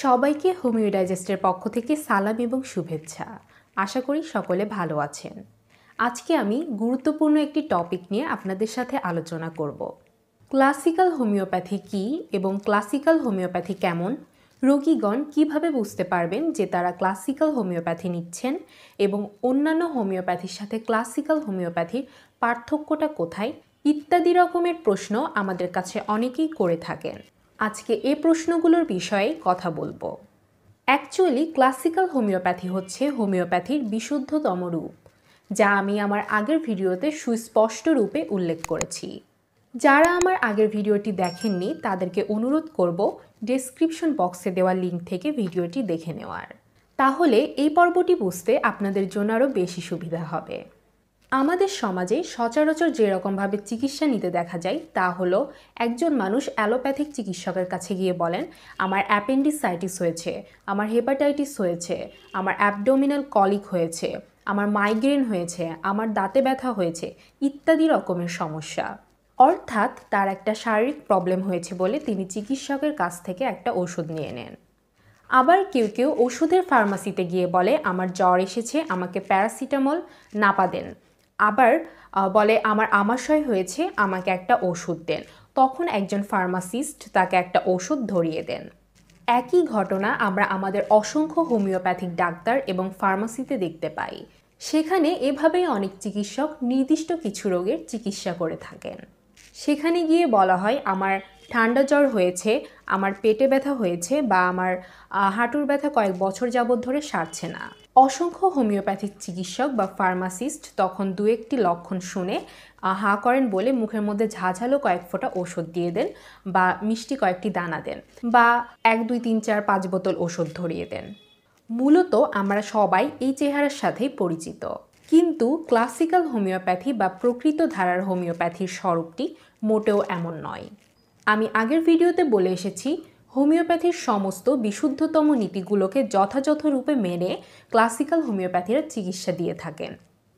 সবাইকে হোমিও ডাইজেস্টের পক্ষ থেকে সালাম এবং শুভেচ্ছা। আশা করি সকলে ভালো আছেন। আজকে আমি গুরুত্বপূর্ণ একটি টপিক নিয়ে আপনাদের সাথে আলোচনা করব। ক্লাসিক্যাল হোমিওপ্যাথি কী এবং ক্লাসিক্যাল হোমিওপ্যাথি কেমন, রোগীগণ কিভাবে বুঝতে পারবেন যে তারা ক্লাসিক্যাল হোমিওপ্যাথি নিচ্ছেন এবং অন্যান্য হোমিওপ্যাথির সাথে ক্লাসিক্যাল হোমিওপ্যাথির পার্থক্যটা কোথায় ইত্যাদি রকমের প্রশ্ন আমাদের কাছে অনেকেই করে থাকেন। আজকে এই প্রশ্নগুলোর বিষয়ে কথা বলবো। অ্যাকচুয়ালি ক্লাসিক্যাল হোমিওপ্যাথি হচ্ছে হোমিওপ্যাথির বিশুদ্ধতম রূপ, যা আমি আমার আগের ভিডিওতে সুস্পষ্ট রূপে উল্লেখ করেছি। যারা আমার আগের ভিডিওটি দেখেননি তাদেরকে অনুরোধ করব ডেসক্রিপশন বক্সে দেওয়া লিঙ্ক থেকে ভিডিওটি দেখে নেওয়ার। তাহলে এই পর্বটি বুঝতে আপনাদের জন্য আরও বেশি সুবিধা হবে। আমাদের সমাজে সচরাচর যেরকমভাবে চিকিৎসা নিতে দেখা যায় তা হলো একজন মানুষ অ্যালোপ্যাথিক চিকিৎসকের কাছে গিয়ে বলেন, আমার অ্যাপেন্ডিসাইটিস হয়েছে, আমার হেপাটাইটিস হয়েছে, আমার অ্যাবডোমিনাল কলিক হয়েছে, আমার মাইগ্রেন হয়েছে, আমার দাঁতে ব্যথা হয়েছে ইত্যাদি রকমের সমস্যা। অর্থাৎ তার একটা শারীরিক প্রবলেম হয়েছে বলে তিনি চিকিৎসকের কাছ থেকে একটা ওষুধ নিয়ে নেন। আবার কেউ কেউ ওষুধের ফার্মাসিতে গিয়ে বলে, আমার জ্বর এসেছে, আমাকে প্যারাসিটামল নাপা দেন। আবার বলে, আমার আমাশয় হয়েছে, আমাকে একটা ওষুধ দেন। তখন একজন ফার্মাসিস্ট তাকে একটা ওষুধ ধরিয়ে দেন। একই ঘটনা আমরা আমাদের অসংখ্য হোমিওপ্যাথিক ডাক্তার এবং ফার্মাসিতে দেখতে পাই। সেখানে এভাবেই অনেক চিকিৎসক নির্দিষ্ট কিছু রোগের চিকিৎসা করে থাকেন। সেখানে গিয়ে বলা হয়, আমার ঠান্ডা জ্বর হয়েছে, আমার পেটে ব্যথা হয়েছে বা আমার হাঁটুর ব্যথা কয়েক বছর যাবৎ ধরে সারছে না। অসংখ্য হোমিওপ্যাথিক চিকিৎসক বা ফার্মাসিস্ট তখন দু একটি লক্ষণ শুনে হাঁ করেন বলে মুখের মধ্যে ঝাঝালো কয়েক ফোঁটা ওষুধ দিয়ে দেন বা মিষ্টি কয়েকটি দানা দেন বা 1, 2, 3, 4, 5 বোতল ওষুধ ধরিয়ে দেন। মূলত আমরা সবাই এই চেহারার সাথেই পরিচিত, কিন্তু ক্লাসিক্যাল হোমিওপ্যাথি বা প্রকৃত ধারার হোমিওপ্যাথির স্বরূপটি মোটেও এমন নয়। আমি আগের ভিডিওতে বলে এসেছি, হোমিওপ্যাথির সমস্ত বিশুদ্ধতম নীতিগুলোকে যথাযথ রূপে মেনে ক্লাসিক্যাল হোমিওপ্যাথিরা চিকিৎসা দিয়ে থাকেন।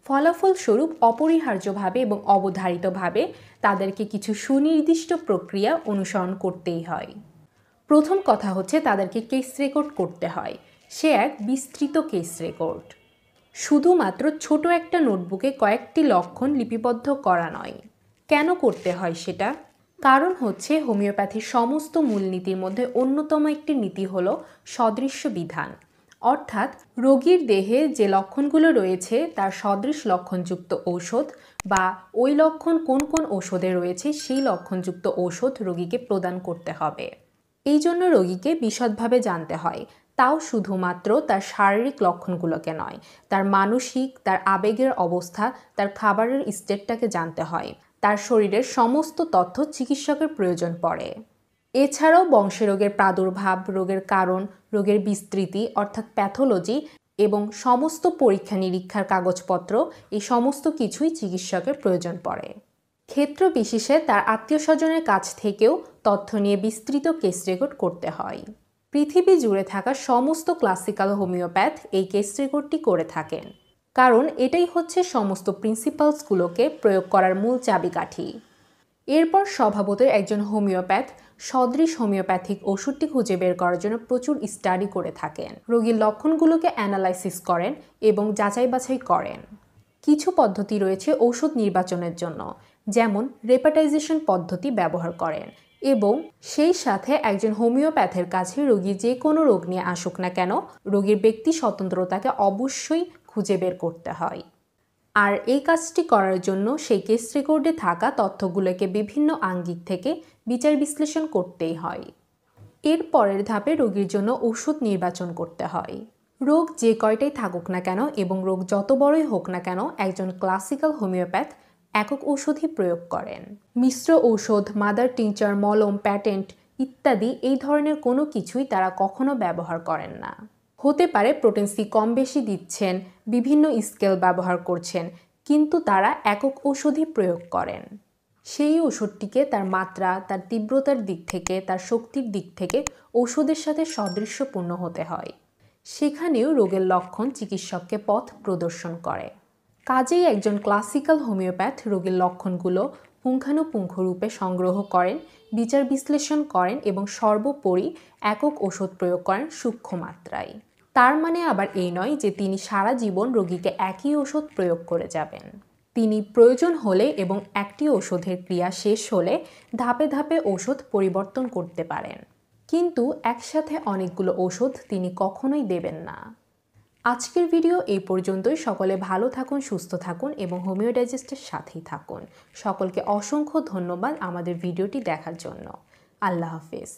ফলাফলস্বরূপ অপরিহার্যভাবে এবং অবধারিতভাবে তাদেরকে কিছু সুনির্দিষ্ট প্রক্রিয়া অনুসরণ করতেই হয়। প্রথম কথা হচ্ছে তাদেরকে কেস রেকর্ড করতে হয়। সে এক বিস্তৃত কেস রেকর্ড। শুধুমাত্র ছোট একটা নোটবুকে কয়েকটি লক্ষণ লিপিবদ্ধ করা নয়। কেন করতে হয় সেটা? কারণ হচ্ছে হোমিওপ্যাথির সমস্ত মূলনীতির মধ্যে অন্যতম একটি নীতি হলো সদৃশ্য বিধান। অর্থাৎ রোগীর দেহে যে লক্ষণগুলো রয়েছে তার সদৃশ লক্ষণযুক্ত ঔষধ বা ওই লক্ষণ কোন কোন ঔষধে রয়েছে সেই লক্ষণযুক্ত ঔষধ রোগীকে প্রদান করতে হবে। এই জন্য রোগীকে বিশদভাবে জানতে হয়, তাও শুধুমাত্র তার শারীরিক লক্ষণগুলোকে নয়, তার মানসিক, তার আবেগের অবস্থা, তার খাবারের স্টেটটাকে জানতে হয়। তার শরীরের সমস্ত তথ্য চিকিৎসকের প্রয়োজন পড়ে। এছাড়াও বংশরোগের প্রাদুর্ভাব, রোগের কারণ, রোগের বিস্তৃতি অর্থাৎ প্যাথোলজি এবং সমস্ত পরীক্ষা নিরীক্ষার কাগজপত্র, এই সমস্ত কিছুই চিকিৎসকের প্রয়োজন পড়ে। ক্ষেত্র বিশেষে তার আত্মীয় স্বজনের কাছ থেকেও তথ্য নিয়ে বিস্তৃত কেস রেকর্ড করতে হয়। পৃথিবী জুড়ে থাকা সমস্ত ক্লাসিক্যাল হোমিওপ্যাথ এই কেস রেকর্ডটি করে থাকেন, কারণ এটাই হচ্ছে সমস্ত প্রিন্সিপালসগুলোকে প্রয়োগ করার মূল চাবিকাঠি। এরপর স্বভাবতই একজন হোমিওপ্যাথ সদৃশ হোমিওপ্যাথিক ওষুধটি খুঁজে বের করার জন্য প্রচুর স্টাডি করে থাকেন। রোগীর লক্ষণগুলোকে অ্যানালাইসিস করেন এবং যাচাই বাছাই করেন। কিছু পদ্ধতি রয়েছে ঔষধ নির্বাচনের জন্য, যেমন রেপাটাইজেশন পদ্ধতি ব্যবহার করেন এবং সেই সাথে একজন হোমিওপ্যাথের কাছে রোগী যে কোনো রোগ নিয়ে আসুক না কেন, রোগীর ব্যক্তি স্বতন্ত্রতাকে অবশ্যই খুঁজে বের করতে হয়। আর এই কাজটি করার জন্য সেই কেস রেকর্ডে থাকা তথ্যগুলোকে বিভিন্ন আঙ্গিক থেকে বিচার বিশ্লেষণ করতেই হয়। এর পরের ধাপে রোগীর জন্য ওষুধ নির্বাচন করতে হয়। রোগ যে কয়টাই থাকুক না কেন এবং রোগ যত বড়ই হোক না কেন, একজন ক্লাসিক্যাল হোমিওপ্যাথ একক ঔষধই প্রয়োগ করেন। মিশ্র ঔষধ, মাদার টিংচার, মলম, প্যাটেন্ট ইত্যাদি এই ধরনের কোনো কিছুই তারা কখনো ব্যবহার করেন না। হতে পারে পোটেন্সি কম বেশি দিচ্ছেন, বিভিন্ন স্কেল ব্যবহার করছেন, কিন্তু তারা একক ঔষধই প্রয়োগ করেন। সেই ওষুধটিকে তার মাত্রা, তার তীব্রতার দিক থেকে, তার শক্তির দিক থেকে ঔষধের সাথে সাদৃশ্যপূর্ণ হতে হয়। সেখানেও রোগের লক্ষণ চিকিৎসককে পথ প্রদর্শন করে। কাজেই একজন ক্লাসিক্যাল হোমিওপ্যাথ রোগের লক্ষণগুলো পুঙ্খানুপুঙ্খরূপে সংগ্রহ করেন, বিচার বিশ্লেষণ করেন এবং সর্বোপরি একক ওষুধ প্রয়োগ করেন সূক্ষ্ম মাত্রায়। তার মানে আবার এই নয় যে তিনি সারা জীবন রোগীকে একই ওষুধ প্রয়োগ করে যাবেন। তিনি প্রয়োজন হলে এবং একটি ওষুধের ক্রিয়া শেষ হলে ধাপে ধাপে ওষুধ পরিবর্তন করতে পারেন, কিন্তু একসাথে অনেকগুলো ওষুধ তিনি কখনোই দেবেন না। আজকের ভিডিও এই পর্যন্তই। সকলে ভালো থাকুন, সুস্থ থাকুন এবং হোমিও ডাইজেস্টের সাথেই থাকুন। সকলকে অসংখ্য ধন্যবাদ আমাদের ভিডিওটি দেখার জন্য। আল্লাহ হাফেজ।